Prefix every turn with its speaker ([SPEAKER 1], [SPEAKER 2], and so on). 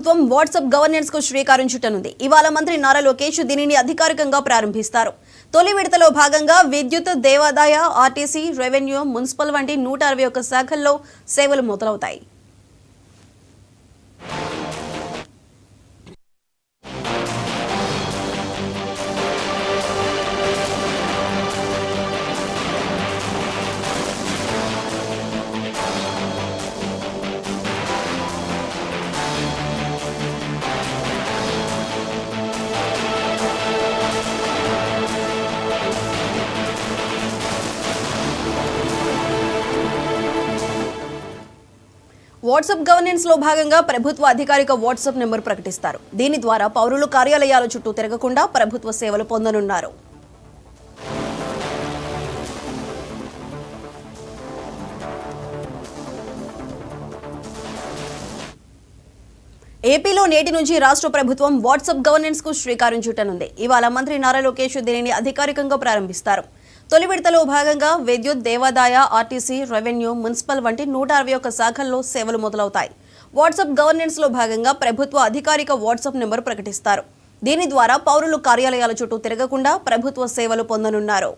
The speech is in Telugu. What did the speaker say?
[SPEAKER 1] ప్రభుత్వం వాట్సాప్ గవర్నెన్స్ కు శ్రీకారం చుట్టనుంది. ఇవాళ మంత్రి నారా లోకేష్ దీనిని అధికారికంగా ప్రారంభిస్తారు. తొలి విడతలో భాగంగా విద్యుత్, దేవాదాయ, ఆర్టీసీ, రెవెన్యూ, మున్సిపల్ వంటి 161 శాఖల్లో సేవలు మొదలవుతాయి. వాట్సాప్ గవర్నెన్స్ లో భాగంగా ప్రభుత్వ అధికారిక వాట్సాప్ నెంబర్ ప్రకటిస్తారు. దీని ద్వారా పౌరులు కార్యాలయాల చుట్టూ తిరగకుండా ప్రభుత్వ సేవలు పొందనున్నారు. ఏపీలో నేటి నుంచి రాష్ట్ర ప్రభుత్వం వాట్సాప్ గవర్నెన్స్ కు శ్రీకారం చుట్టనుంది. ఇవాళ మంత్రి నారా లోకేష్ దీనిని అధికారికంగా ప్రారంభిస్తారు. తొలి విడతలో భాగంగా విద్యుత్, దేవాదాయ, ఆర్టీసీ, రెవెన్యూ, మున్సిపల్ వంటి 161 శాఖల్లో సేవలు మొదలవుతాయి. వాట్సాప్ గవర్నెన్స్ లో భాగంగా ప్రభుత్వ అధికారిక వాట్సాప్ నెంబర్ ప్రకటిస్తారు. దీని ద్వారా పౌరులు కార్యాలయాల చుట్టూ తిరగకుండా ప్రభుత్వ సేవలు పొందనున్నారు.